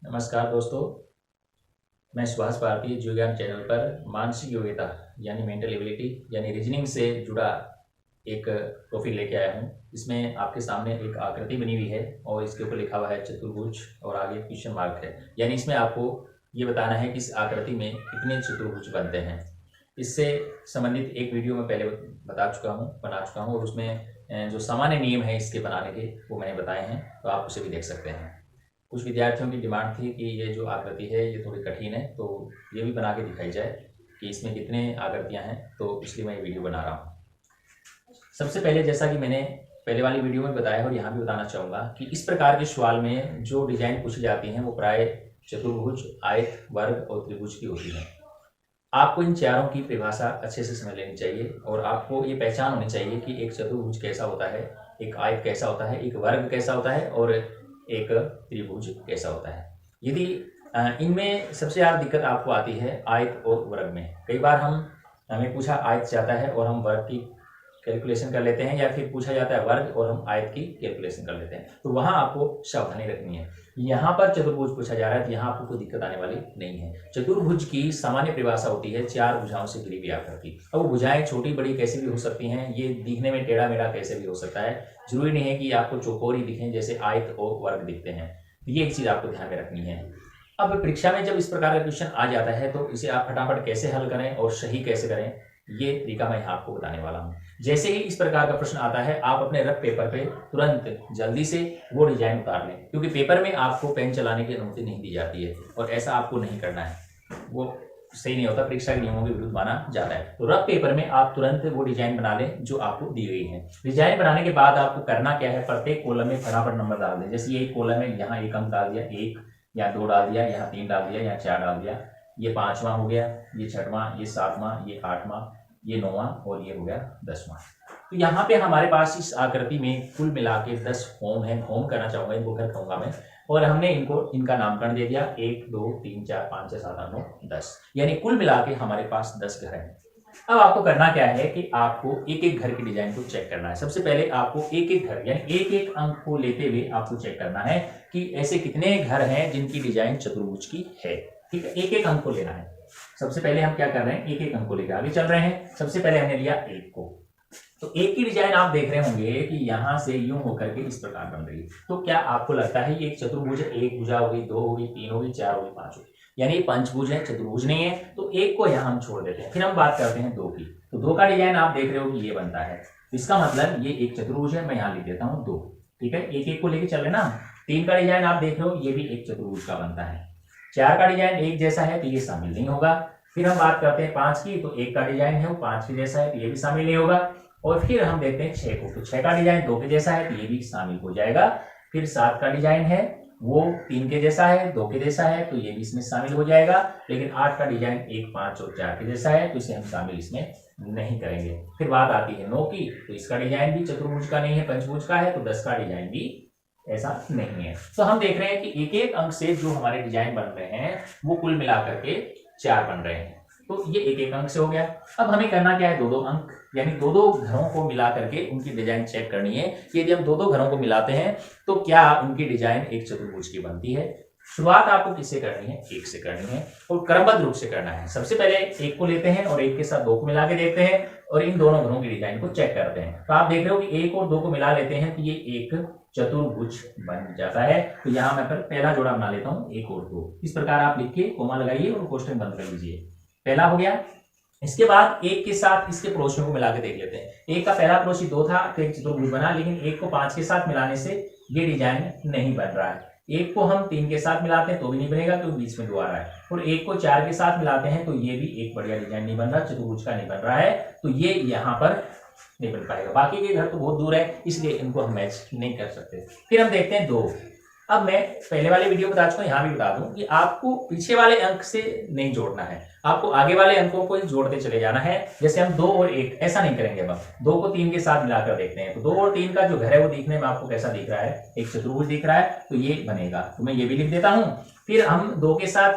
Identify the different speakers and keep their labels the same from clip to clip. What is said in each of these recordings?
Speaker 1: नमस्कार दोस्तों, मैं सुभाष भारती जीव ज्ञान चैनल पर मानसिक योग्यता यानी मेंटल एबिलिटी यानी रीजनिंग से जुड़ा एक टॉपिक लेके आया हूँ। इसमें आपके सामने एक आकृति बनी हुई है और इसके ऊपर लिखा हुआ है चतुर्भुज और आगे क्वेश्चन मार्क है। यानी इसमें आपको ये बताना है कि इस आकृति में कितने चतुर्भुज बनते हैं। इससे संबंधित एक वीडियो में पहले बना चुका हूँ और उसमें जो सामान्य नियम है इसके बनाने के वो मैंने बताए हैं, तो आप उसे भी देख सकते हैं। कुछ विद्यार्थियों की डिमांड थी कि ये जो आकृति है ये थोड़ी कठिन है, तो ये भी बना के दिखाई जाए कि इसमें कितने आकृतियां हैं, तो इसलिए मैं ये वीडियो बना रहा हूँ। सबसे पहले, जैसा कि मैंने पहले वाली वीडियो में बताया और यहाँ भी बताना चाहूँगा कि इस प्रकार के सवाल में जो डिजाइन पूछी जाती हैं वो प्राय चतुर्भुज, आयत, वर्ग और त्रिभुज की होती है। आपको इन चारों की परिभाषा अच्छे से समझ लेनी चाहिए और आपको ये पहचान होनी चाहिए कि एक चतुर्भुज कैसा होता है, एक आयत कैसा होता है, एक वर्ग कैसा होता है और एक त्रिभुज कैसा होता है। यदि इनमें सबसे ज़्यादा दिक्कत आपको आती है आयत और वर्ग में। कई बार हमें पूछा आयत चाहता है और हम वर्ग की कैलकुलेशन कर लेते हैं, या फिर पूछा जाता है वर्ग और हम आयत की कैलकुलेशन कर लेते हैं, तो वहां आपको सावधानी रखनी है। यहाँ पर चतुर्भुज पूछा जा रहा है तो यहाँ आपको कोई दिक्कत आने वाली नहीं है। चतुर्भुज की सामान्य परिभाषा होती है चार भुजाओं से घिरी हुई आकृति। अब वो भुजाएं छोटी बड़ी कैसे भी हो सकती हैं, ये दिखने में टेढ़ा मेढ़ा कैसे भी हो सकता है। जरूरी नहीं है कि आपको चौकोरी दिखें जैसे आयत और वर्ग दिखते हैं। ये एक चीज आपको ध्यान में रखनी है। अब परीक्षा में जब इस प्रकार का क्वेश्चन आ जाता है तो इसे आप फटाफट कैसे हल करें और सही कैसे करें, ये तरीका मैं आपको बताने वाला हूँ। जैसे ही इस प्रकार का प्रश्न आता है आप अपने रफ पेपर पे तुरंत जल्दी से वो डिजाइन उतार लें, क्योंकि पेपर में आपको पेन चलाने की अनुमति नहीं दी जाती है और ऐसा आपको नहीं करना है। वो सही नहीं होता, परीक्षा के नियमों के विरुद्ध माना जाता है। तो रफ पेपर में आप तुरंत वो डिजाइन बना लें जो आपको दी गई है। डिजाइन बनाने के बाद आपको करना क्या है, प्रत्येक कॉलम में फटाफट नंबर डाल दें। जैसे ये कॉलम है, यहाँ एक अंक डाल दिया, 1 या 2 डाल दिया, यहाँ 3 डाल दिया, यहाँ 4 डाल दिया, ये 5वां हो गया, ये 6वां, ये 7वां, ये 8वां, ये 9वां और ये हो गया 10वां। तो यहाँ पे हमारे पास इस आकृति में कुल मिला के 10 होम है। होम करना चाहूंगा, इनको घर कहूंगा मैं, और हमने इनका नामकरण दे दिया 1 2 3 4 5 6 7 8 9 10, यानी कुल मिला के हमारे पास 10 घर हैं। अब आपको करना क्या है कि आपको एक एक घर की डिजाइन को चेक करना है। सबसे पहले आपको एक एक घर यानी एक एक अंक को लेते हुए आपको चेक करना है कि ऐसे कितने घर हैं जिनकी डिजाइन चतुर्भुज की है। ठीक है, एक एक अंक को लेना है। सबसे पहले हम क्या कर रहे हैं, एक एक अंक को लेकर आगे चल रहे हैं। सबसे पहले हमने लिया 1 को, तो 1 की डिजाइन आप देख रहे होंगे कि यहां से यूं होकर के इस प्रकार बन रही है। तो क्या आपको लगता है ये एक चतुर्भुज है? 1 भुजा होगी, 2 होगी, 3 होगी, 4 होगी, 5 होगी, यानी ये पंचभुज है, चतुर्भुज नहीं है। तो 1 को यहां हम छोड़ देते हैं। फिर हम बात करते हैं 2 की। तो 2 का डिजाइन आप देख रहे हो कि ये बनता है, इसका मतलब ये एक चतुर्भुज है। मैं यहां लिख देता हूं 2। ठीक है, एक एक को लेकर चल रहे ना। 3 का डिजाइन आप देख रहे हो, ये भी एक चतुर्भुज का बनता है। 4 का डिजाइन एक जैसा है तो ये शामिल नहीं होगा। फिर हम बात करते हैं 5 की, तो 1 का डिजाइन है वो 5 के जैसा है तो ये भी शामिल नहीं होगा। और फिर हम देखते हैं 6 को, तो 6 का डिजाइन 2 के जैसा है तो ये भी शामिल हो जाएगा। फिर 7 का डिजाइन है वो 3 के जैसा है, 2 के जैसा है तो ये भी इसमें शामिल हो जाएगा। लेकिन 8 का डिजाइन 1 5 और 4 के जैसा है तो इसे हम शामिल इसमें नहीं करेंगे। फिर बात आती है 9 की, तो इसका डिजाइन भी चतुर्भुज का नहीं है, पंचभुज का है, तो 10 का डिजाइन भी ऐसा नहीं है। तो हम देख रहे हैं कि एक एक अंक से जो हमारे डिजाइन बन रहे हैं वो कुल मिलाकर के 4 बन रहे हैं। तो ये एक एक अंक से हो गया। अब हमें करना क्या है, 2 2 अंक यानी 2 2 घरों को मिला करके उनकी डिजाइन चेक करनी है कि यदि हम 2 2 घरों को मिलाते हैं तो क्या उनकी डिजाइन एक चतुर्भुज की बनती है। शुरुआत आपको किससे करनी है, 1 से करनी है और क्रमबद्ध रूप से करना है। सबसे पहले 1 को लेते हैं और 1 के साथ 2 को मिला के देखते हैं और इन दोनों घरों की डिजाइन को चेक करते हैं। तो आप देख रहे हो कि 1 और 2 को मिला लेते हैं तो ये एक चतुर्भुज बन जाता है। तो यहां मैं पहला जोड़ा बना लेता हूं, 1 और 2। इस प्रकार आप लिख के कोमा लगाइए और कोष्टक बंद कर लीजिए। पहला हो गया। इसके बाद 1 के साथ इसके पड़ोसियों को मिला के देख लेते हैं। 1 का पहला पड़ोसी 2 था तो एक चतुर्भुज बना, लेकिन 1 को 5 के साथ मिलाने से ये डिजाइन नहीं बन रहा है। 1 को हम 3 के साथ मिलाते हैं तो भी नहीं बनेगा क्योंकि बीच में 2 आ रहा है। और 1 को 4 के साथ मिलाते हैं तो ये भी एक बढ़िया डिजाइन नहीं बन रहा, चतुर्भुज का नहीं बन रहा है, तो ये यहाँ पर नहीं बन पाएगा। बाकी के घर तो बहुत दूर है इसलिए इनको हम मैच नहीं कर सकते। फिर हम देखते हैं 2। अब मैं पहले वाले वीडियो बता चुका हूं, यहां भी बता दूं कि आपको पीछे वाले अंक से नहीं जोड़ना है, आपको आगे वाले अंकों को ही जोड़ते चले जाना है। जैसे हम 2 और 1 ऐसा नहीं करेंगे। अब 2 को 3 के साथ मिलाकर देखते हैं तो 2 और 3 का जो घर है वो दिखने में आपको कैसा दिख रहा है, एक चतुर्भुज दिख रहा है, तो ये बनेगा। तो मैं ये भी लिख देता हूं। फिर हम 2 के साथ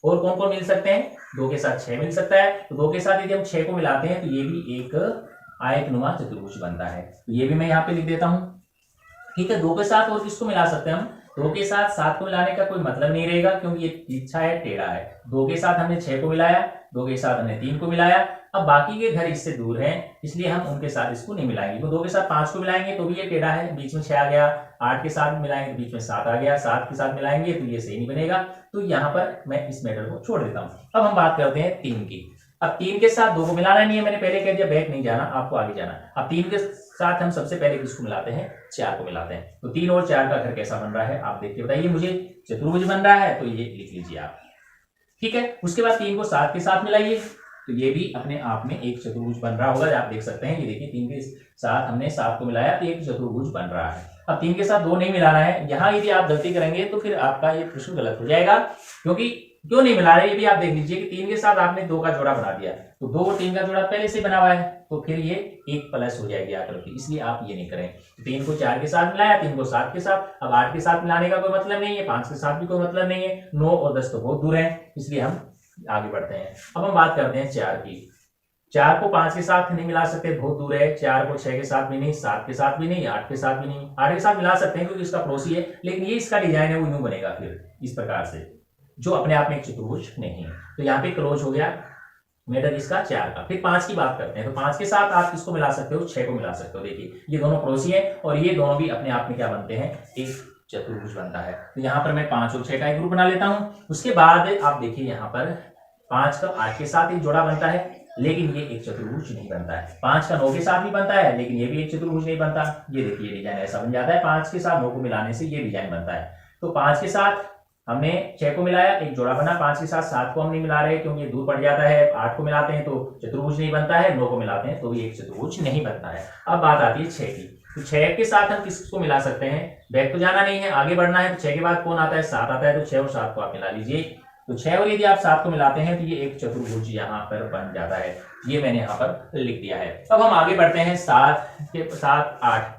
Speaker 1: और कौन कौन मिल सकते हैं, 2 के साथ 6 मिल सकता है। तो 2 के साथ यदि हम 6 को मिलाते हैं तो ये भी एक आयतनुमा चतुर्भुज बनता है, तो ये भी मैं यहाँ पे लिख देता हूं। ठीक है, 2 के साथ और किसको मिला सकते हैं हम, 2 के साथ 7 को मिलाने का कोई मतलब नहीं रहेगा, क्योंकि ये तिरछा है, टेढ़ा है। 2 के साथ हमने 6 को मिलाया, 2 के साथ हमने 3 को मिलाया। अब बाकी के घर इससे दूर हैं, इसलिए हम उनके साथ इसको नहीं मिलाएंगे। तो 2 के साथ 5 को मिलाएंगे तो भी ये टेढ़ा है, बीच में 6 आ गया। 8 के साथ मिलाएंगे तो बीच में 7 आ गया। 7 के साथ मिलाएंगे तो ये सही नहीं बनेगा। तो यहाँ पर मैं इस मेथड को छोड़ देता हूँ। अब हम बात करते हैं 3 की। अब 3 के साथ 2 को मिलाना नहीं है, मैंने पहले कह दिया, बैक नहीं जाना, आपको आगे जाना। अब 3 के साथ हम सबसे पहले किसको मिलाते हैं? 4 को मिलाते हैं। तो 3 और 4 का घर कैसा बन रहा है आप देख के बताइए मुझे। चतुर्भुज बन रहा है, तो ये लिख लीजिए आप, ठीक है। उसके बाद 3 को 7 के साथ मिलाइए, तो ये भी अपने आप में एक चतुर्भुज बन रहा होगा। आप देख सकते हैं, ये देखिए 3 के साथ हमने 7 को मिलाया तो एक चतुर्भुज बन रहा है। अब 3 के साथ 2 नहीं मिलाना है। यहाँ यदि आप गलती करेंगे तो फिर आपका ये प्रश्न गलत हो जाएगा, क्योंकि क्यों नहीं मिला रहे ये भी आप देख लीजिए कि 3 के साथ आपने 2 का जोड़ा बना दिया, तो 2 और 3 का जोड़ा पहले से बना हुआ है, तो फिर ये 1 प्लस हो जाएगी आकृति, इसलिए आप ये नहीं करें। 3 को 4 के साथ मिलाया, 3 को 7 के साथ। अब 8 के साथ मिलाने का कोई मतलब नहीं है, 5 के साथ भी कोई मतलब नहीं है। 9 और 10 तो बहुत दूर है, इसलिए हम आगे बढ़ते हैं। अब हम बात करते हैं 4 की। 4 को 5 के साथ नहीं मिला सकते, बहुत दूर है। 4 को 6 के साथ भी नहीं, 7 के साथ भी नहीं, 8 के साथ भी नहीं। 8 के साथ मिला सकते हैं क्योंकि इसका पड़ोसी है, लेकिन ये इसका डिजाइन है वो यूं बनेगा फिर इस प्रकार से, जो अपने आप में एक चतुर्भुज नहीं है। तो यहाँ पे क्लोज हो गया मेथड इसका 4 का। फिर 5 की बात करते हैं। तो 5 के साथ आप किसको मिला सकते हो? 6 को मिला सकते हो। देखिए ये दोनों पड़ोसी है और ये दोनों भी अपने आप में क्या बनते हैं? एक चतुर्भुज बनता है। तो यहाँ पर मैं 5 और 6 का एक ग्रुप बना लेता हूँ। उसके बाद आप देखिए यहाँ पर 5 का 8 के साथ एक जोड़ा बनता है, लेकिन ये एक चतुर्भुज नहीं बनता है। 5 का 9 के साथ भी बनता है, लेकिन ये भी एक चतुर्भुज नहीं बनता। ये देखिए डिजाइन ऐसा बन जाता है, 5 के साथ 9 को मिलाने से ये डिजाइन बनता है। तो 5 के साथ हमने 6 को मिलाया, एक जोड़ा बना। 5 के साथ 7 को हम नहीं मिला रहे क्योंकि ये दूर पड़ जाता है। 8 को मिलाते हैं तो चतुर्भुज नहीं बनता है, 9 को मिलाते हैं तो भी एक चतुर्भुज नहीं बनता है। अब बात आती है 6 की। तो 6 के साथ हम किसको मिला सकते हैं? बैक तो जाना नहीं है, आगे बढ़ना है। तो 6 के बाद कौन आता है? 7 आता है। तो 6 और 7 को आप मिला लीजिए। तो 6 और यदि आप 7 को मिलाते हैं तो ये एक चतुर्भुज यहाँ पर बन जाता है। ये मैंने यहाँ पर लिख दिया है। अब हम आगे बढ़ते हैं 7 के साथ 8।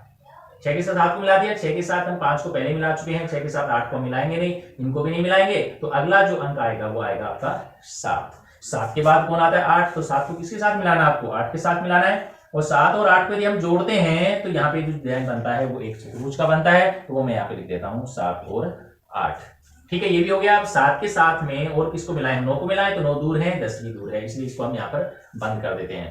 Speaker 1: 6 के साथ 8 को मिला दिया। 6 के साथ हम 5 को पहले मिला चुके हैं, 6 के साथ 8 को मिलाएंगे नहीं, इनको भी नहीं मिलाएंगे। तो अगला जो अंक आएगा वो आएगा आपका 7। 7 के बाद कौन आता है? 8। तो 7 को किसके साथ मिलाना है? आपको 8 के साथ मिलाना है। और 7 और 8 को यदि हम जोड़ते हैं तो यहाँ पे जो डिजाइन बनता है वो एक चतुर्भुज का बनता है। तो वो मैं यहाँ पे लिख देता हूँ 7 और 8। ठीक है, ये भी हो गया। अब 7 के साथ में और किसको मिलाएं? 9 को मिलाएं, तो 9 दूर है, 10 भी दूर है, इसलिए इसको हम यहाँ पर बंद कर देते हैं।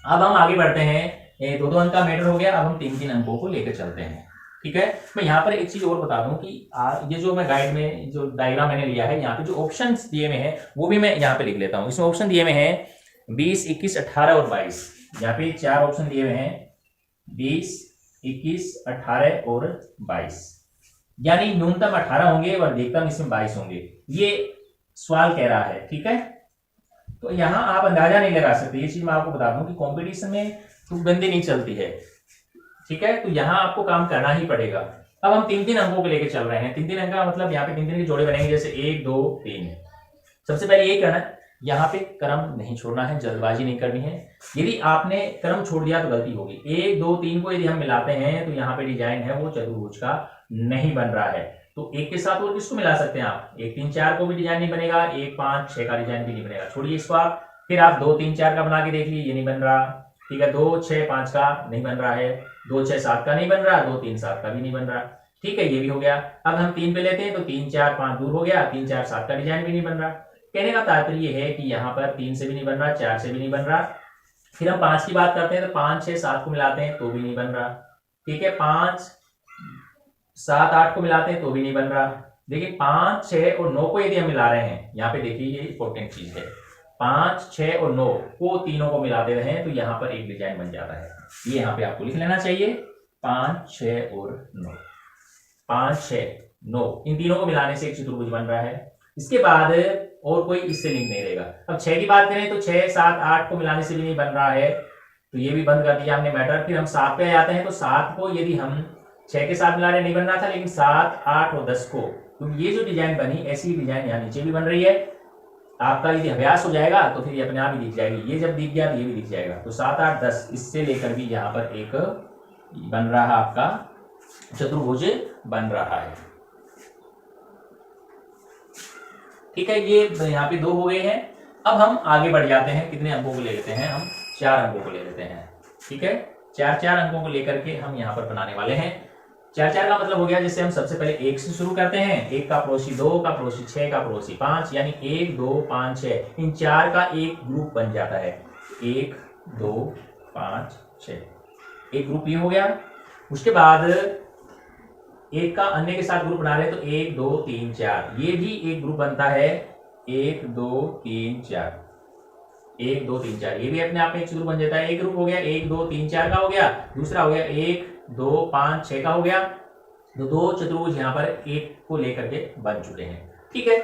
Speaker 1: अब हम आगे बढ़ते हैं। 2-2 अंक का मैटर हो गया। अब हम 3-3 अंकों को लेकर चलते हैं। ठीक है, मैं यहाँ पर एक चीज और बता दूं कि ये जो मैं गाइड में जो डायग्राम मैंने लिया है, यहाँ पे जो ऑप्शंस दिए हुए हैं वो भी मैं यहाँ पे लिख लेता हूँ। इसमें ऑप्शन दिए हुए हैं 20, 21, 18 और 22। यहाँ पे 4 ऑप्शन दिए हुए हैं, 20, 21, 18 और 22। यानी न्यूनतम 18 होंगे और अधिकतम इसमें 22 होंगे, ये सवाल कह रहा है। ठीक है, तो यहाँ आप अंदाजा नहीं लगा सकते। ये चीज मैं आपको बता दूं कि कंपटीशन में तुकबंदी नहीं चलती है। ठीक है, तो यहाँ आपको काम करना ही पड़ेगा। अब हम 3-3 अंकों को लेकर चल रहे हैं। 3-3 अंक का मतलब यहाँ पे 3-3 के जोड़े बनेंगे, जैसे 1, 2, 3। सबसे पहले यही करना है, यहाँ पे क्रम नहीं छोड़ना है, जल्दबाजी नहीं करनी है। यदि आपने क्रम छोड़ दिया तो गलती होगी। 1, 2, 3 को यदि हम मिलाते हैं तो यहाँ पे डिजाइन है वो चतुर्भुज का नहीं बन रहा है। तो 1 के साथ और किसको मिला सकते हैं आप? 1, 3, 4 को भी डिजाइन नहीं बनेगा, 1, 5, 6 का डिजाइन भी नहीं बनेगा, छोड़िए इसको आप। फिर आप 2, 3, 4 का बना के देख लीजिए, ये नहीं बन रहा। ठीक है, 2, 6, 5 का नहीं बन रहा है, 2, 6, 7 का नहीं बन रहा, 2, 3, 7 का भी नहीं बन रहा। ठीक है, ये भी हो गया। अब हम 3 पे लेते हैं तो 3, 4, 5 दूर हो गया, 3, 4, 7 का डिजाइन भी नहीं बन रहा। कहने का तात्पर्य है कि यहाँ पर 3 से भी नहीं बन रहा, 4 से भी नहीं बन रहा। फिर हम 5 की बात करते हैं तो 5, 6, 7 को मिलाते हैं तो भी नहीं बन रहा। ठीक है, 5, 7, 8 को मिलाते हैं तो भी नहीं बन रहा। देखिए 5, 6 और 9 को यदि हम मिला रहे हैं, यहाँ पे देखिए ये इंपॉर्टेंट चीज है, 5, 6 और 9 को तीनों को मिलाते रहे तो यहाँ पर एक डिजाइन बन जाता है। ये यहाँ पे आपको लिख लेना चाहिए, 5, 6 और 9। 5, 6, 9 इन तीनों को मिलाने से एक चतुर्भुज बन रहा है। इसके बाद और कोई इससे लिंक नहीं रहेगा। अब 6 की बात करें तो 6, 7, 8 को मिलाने से भी नहीं बन रहा है, तो ये भी बंद कर दिया हमने मैटर। फिर हम 7 पे आते हैं तो 7 को यदि हम 6 के साथ मिला रहे नहीं बन रहा था, लेकिन 7, 8 और 10 को, तो ये जो डिजाइन बनी ऐसी डिजाइन यहाँ नीचे भी बन रही है। आपका यदि अभ्यास हो जाएगा तो फिर ये अपने आप ही दिख जाएगी। ये जब दिख गया तो ये भी दिख जाएगा। तो 7, 8, 10 इससे लेकर भी यहाँ पर एक बन रहा है, आपका चतुर्भुज बन रहा है। ठीक है, ये यहाँ पे 2 हो गए हैं। अब हम आगे बढ़ जाते हैं। कितने अंकों को ले लेते हैं हम? 4 अंकों को ले लेते हैं। ठीक है, 4 अंकों को लेकर के हम यहाँ पर बनाने वाले हैं। 4 4 का मतलब हो गया, जैसे हम सबसे पहले 1 से शुरू करते हैं, 1 का पड़ोसी 2 का पड़ोसी 6 का पड़ोसी 5, यानी 1 2 5 6, इन 4 का एक ग्रुप बन जाता है। 1 2 5 6 एक ग्रुप ये हो गया। उसके बाद एक का अन्य के साथ ग्रुप बना रहे हैं तो 1 2 3 4, ये भी एक ग्रुप बनता है। 1 2 3 4, 1 2 3 4, ये भी अपने आप में एक ग्रुप बन जाता है। एक ग्रुप हो गया 1 2 3 4 का हो गया। दूसरा हो गया 1 2 5 6 का हो गया। तो दो चतुर्भुज यहाँ पर एक को लेकर के बन चुके हैं। ठीक है,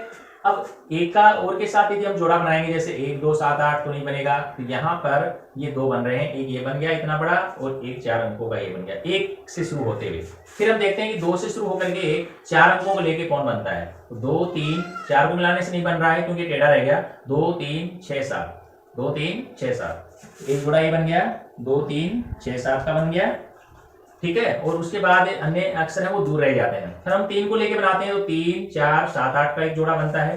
Speaker 1: अब एक का और के साथ यदि हम जोड़ा बनाएंगे, जैसे 1 2 7 8 तो नहीं बनेगा, तो यहाँ पर ये दो बन रहे हैं, एक ये बन गया इतना बड़ा और एक 4 अंकों का ये बन गया, एक से शुरू होते हुए। फिर हम देखते हैं कि 2 से शुरू होकर के 4 अंकों को लेके कौन बनता है। तो 2 3 4 को मिलाने से नहीं बन रहा है क्योंकि टेढ़ा रह गया। 2 3 6 7, 2 3 6 7, एक जोड़ा ये बन गया, 2 3 6 7 का बन गया। ठीक है, और उसके बाद अन्य अक्षर है वो दूर रह जाते हैं। फिर हम 3 को लेके बनाते हैं तो 3 4 7 8 का एक जोड़ा बनता है।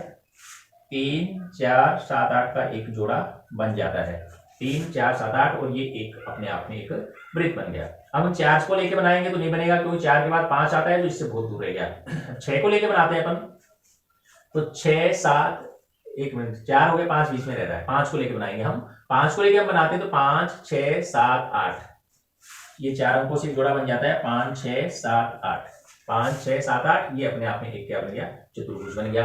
Speaker 1: 3 4 7 8 का एक जोड़ा बन जाता है। 3 4 7 8, और ये एक अपने आप में एक वृत्त बन गया। अब हम 4 को लेके बनाएंगे तो नहीं बनेगा क्योंकि 4 के बाद 5 आता है, तो इससे बहुत दूर रह गया। 6 को लेके बनाते हैं अपन तो 6 7, एक मिनट, 4 हो गए, 5 बीच में रह रहा है। 5 को लेके बनाएंगे हम, 5 को लेके हम बनाते हैं तो 5 6 7 8, ये 4 अंकों से जोड़ा बन जाता है। 5 6 7 8, 5 6 7 8, ये अपने आप में एक क्या बन गया, चतुर्भुज बन गया।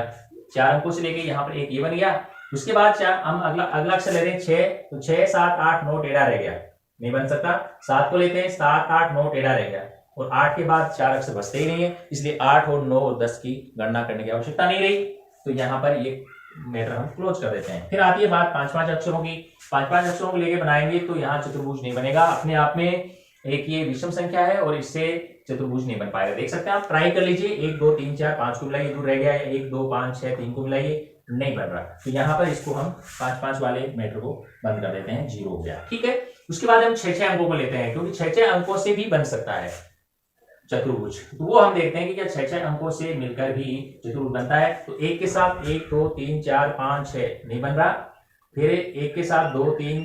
Speaker 1: 4 अंकों से लेके यहाँ पर एक ये बन गया। उसके बाद हम अगला अक्षर ले रहे हैं 6, तो 6 7 8 9 टेढ़ा रह गया, नहीं बन सकता। 7 को लेते हैं, 7 8 9 टेढ़ा रह गया, और 8 के बाद 4 अक्षर बचते ही नहीं है, इसलिए 8 और 9 और 10 की गणना करने की आवश्यकता नहीं रही। तो यहाँ पर ये मैटर हम क्लोज कर देते हैं। फिर आती है बात 5 अक्षरों की। 5 अक्षरों को लेके बनाएंगे तो यहाँ चतुर्भुज नहीं बनेगा। अपने आप में एक ये विषम संख्या है और इससे चतुर्भुज नहीं बन पाएगा। देख सकते हैं आप, ट्राई कर लीजिए। 1 2 3 4 5 को मिलाइए, दूर रह गया है। 1 2 5 6 3 को मिलाइए, नहीं बन रहा। तो यहाँ पर इसको हम 5 वाले मैटर को बंद कर देते हैं, 0 हो गया। ठीक है, उसके बाद हम 6 अंकों को लेते हैं, क्योंकि 6 अंकों से भी बन सकता है चतुर्भुज। तो वो हम देखते हैं कि क्या 6 अंकों से मिलकर भी चतुर्भुज बनता है। तो 1 के साथ 1 2 3 4 5 6 नहीं बन रहा। फिर 1 के साथ 2 3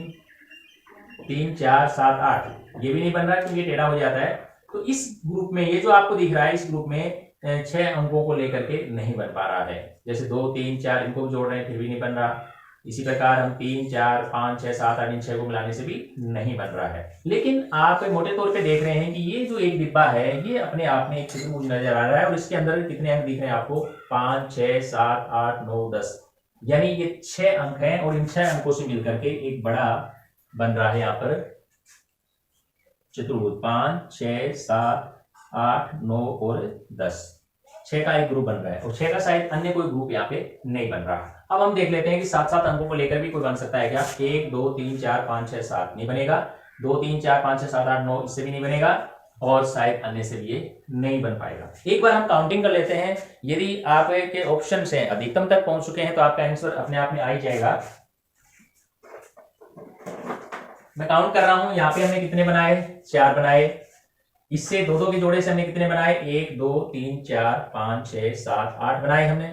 Speaker 1: 3 4 7 8, ये भी नहीं बन रहा क्योंकि टेढ़ा हो जाता है। तो इस ग्रुप में ये जो आपको दिख रहा है, इस ग्रुप में 6 अंकों को लेकर के नहीं बन पा रहा है। जैसे 2 3 4 इनको जोड़ रहे हैं फिर भी नहीं बन रहा। इसी प्रकार हम 3 4 5 6 7 8 इन 6 को मिलाने से भी नहीं बन रहा है। लेकिन आप मोटे तौर पे देख रहे हैं कि ये जो एक डिब्बा है ये अपने आप में एक चतुर्भुज नजर आ रहा है, और इसके अंदर कितने अंक दिख रहे हैं आपको, 5 6 7 8 9 10, यानी ये 6 अंक हैं, और इन 6 अंकों से मिलकर के एक बड़ा बन रहा है यहाँ पर चतुर्भुज। 5 6 7 8 9 और 10, 6 का एक ग्रुप बन रहा है, और 6 का शायद अन्य कोई ग्रुप यहाँ पे नहीं बन रहा। अब हम देख लेते हैं कि 7 अंकों को लेकर भी कोई बन सकता है क्या। 1 2 3 4 5 6 7 नहीं बनेगा। 2 3 4 5 6 7 8 9 इससे भी नहीं बनेगा, और शायद अन्य से भी ये नहीं बन पाएगा। एक बार हम काउंटिंग कर लेते हैं। यदि आपके ऑप्शन से अधिकतम तक पहुंच चुके हैं तो आपका आंसर अपने आप में आ ही जाएगा। मैं काउंट कर रहा हूं, यहाँ पे हमने कितने बनाए, 4 बनाए। इससे दो दो के जोड़े से हमने कितने बनाए, 1 2 3 4 5 6 7 8 बनाए हमने।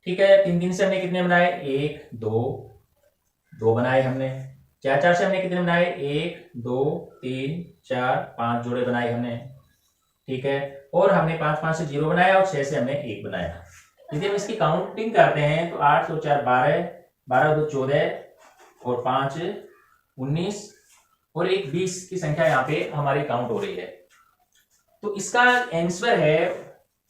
Speaker 1: ठीक है, 3 3 से हमने कितने बनाए, 1 2 2 बनाए हमने। 4 4 से हमने कितने बनाए, 1 2 3 4 5 जोड़े बनाए हमने। ठीक है, और हमने 5 5 से 0 बनाया, और 6 से हमने 1 बनाया। यदि हम इसकी काउंटिंग करते हैं तो 8 2 4 12, 12 2 14, और 5 19, और एक 20 की संख्या यहाँ पे हमारी काउंट हो रही है। तो इसका आंसर है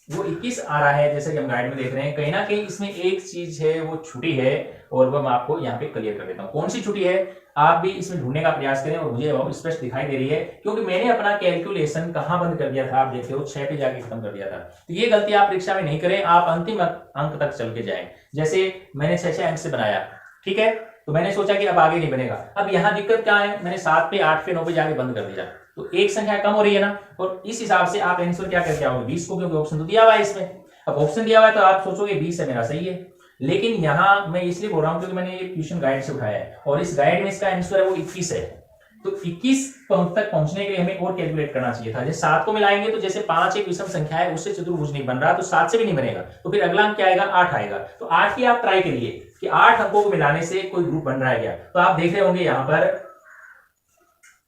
Speaker 1: वो 21 आ रहा है, जैसे कि हम गाइड में देख रहे हैं। कहीं ना कहीं इसमें एक चीज है वो छुटी है, और वो मैं आपको यहाँ पे क्लियर कर देता हूँ। कौन सी छुटी है, आप भी इसमें ढूंढने का प्रयास करें, और मुझे वो स्पष्ट दिखाई दे रही है, क्योंकि मैंने अपना कैलकुलेशन कहाँ बंद कर दिया था, आप देखते हो 6 पे जाके खत्म कर दिया था। तो ये गलती आप परीक्षा में नहीं करें, आप अंतिम अंक तक चल के जाए। जैसे मैंने 6 अंक से बनाया, ठीक है, तो मैंने सोचा कि अब आगे नहीं बनेगा। अब यहाँ दिक्कत क्या है, मैंने 7 पे 8 पे 9 पे जाके बंद कर दिया, तो एक संख्या कम हो रही है ना, और इस हिसाब से आप आंसर क्या करके आओगे, 20 को, क्योंकि ऑप्शन तो दिया हुआ है इसमें। अब ऑप्शन दिया हुआ है तो आप सोचोगे 20 है मेरा, सही है। लेकिन यहाँ मैं इसलिए बोल रहा हूँ क्योंकि मैंने ये ट्यूशन गाइड से उठाया है, और इस गाइड में इसका आंसर है वो 21 है। तो 21 तक पहुंचने के लिए हमें और कैलकुलेट करना चाहिए था। जैसे 7 को मिलाएंगे तो जैसे 5 एक विषम संख्या है, उससे चतुर्भुज नहीं बन रहा, तो 7 से भी नहीं बनेगा, तो फिर अगला अंक क्या आएगा, 8 आएगा। तो 8 की आप ट्राई करिए कि 8 अंकों को मिलाने से कोई ग्रुप बन रहा है क्या। तो आप देख रहे होंगे यहाँ पर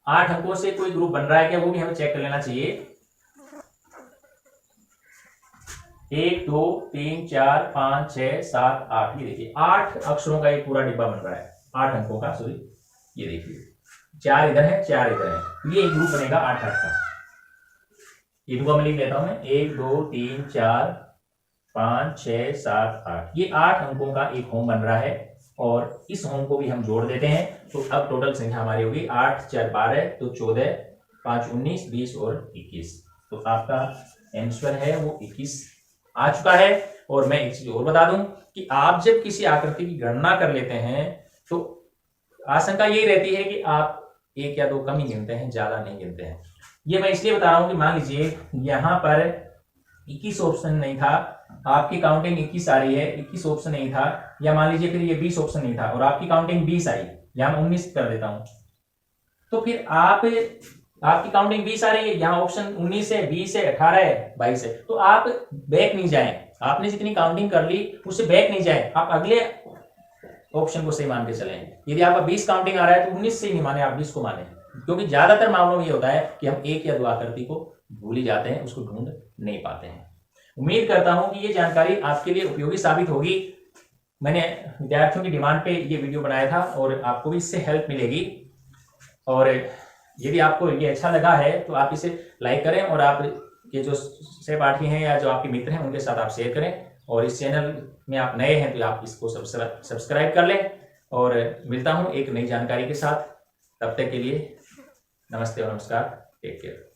Speaker 1: 8 अंकों से कोई ग्रुप बन रहा है क्या, वो भी हमें चेक कर लेना चाहिए। 1 2 3 4 5 6 7 8, ये देखिए 8 अक्षरों का एक पूरा डिब्बा बन रहा है, 8 अंकों का, सॉरी ये देखिए 4 इधर है 4 इधर है, तो ये एक ग्रुप बनेगा 8 8 का। ये ग्रुप में लिख लेता हूं मैं, 1 2 3 4 5 6 7 8, ये 8 अंकों का एक होम बन रहा है और इस होम को भी हम जोड़ देते हैं। तो अब टोटल संख्या हमारी होगी 8 4 12, तो 14 5 19 20 और 21। तो आपका आंसर है वो 21 आ चुका है। और मैं एक चीज और बता दूं कि आप जब किसी आकृति की गणना कर लेते हैं तो आशंका यही रहती है कि आप 1 या 2 कम ही गिनते हैं, ज्यादा नहीं गिनते हैं। ये मैं इसलिए बता रहा हूं कि मान लीजिए यहां पर 21 ऑप्शन नहीं था, आपकी काउंटिंग 21 आ रही है, 21 ऑप्शन नहीं था, या मान लीजिए फिर ये 20 ऑप्शन नहीं था और आपकी काउंटिंग 20 आई, यहां मैं 19 कर देता हूं, तो फिर आपकी काउंटिंग 20 आ रही है, यहाँ ऑप्शन 19 है, 20 है, 18 है, 22 है, तो आप बैक नहीं जाएं, आपने जितनी काउंटिंग कर ली उससे बैक नहीं जाएं, आप अगले ऑप्शन को सही मान के चलें। यदि आपका 20 काउंटिंग आ रहा है तो 19 से ही नहीं माने, आप 20 को माने, क्योंकि ज्यादातर मामलों में ये होता है कि हम 1 या 2 आकृति को भूल ही जाते हैं, उसको ढूंढ नहीं पाते हैं। उम्मीद करता हूं कि ये जानकारी आपके लिए उपयोगी साबित होगी। मैंने विद्यार्थियों की डिमांड पे ये वीडियो बनाया था और आपको भी इससे हेल्प मिलेगी। और यदि आपको ये अच्छा लगा है तो आप इसे लाइक करें और आप ये जो सहपाठी हैं या जो आपके मित्र हैं उनके साथ आप शेयर करें। और इस चैनल में आप नए हैं तो आप इसको सब्सक्राइब कर लें। और मिलता हूं एक नई जानकारी के साथ, तब तक के लिए नमस्ते और नमस्कार, टेक केयर।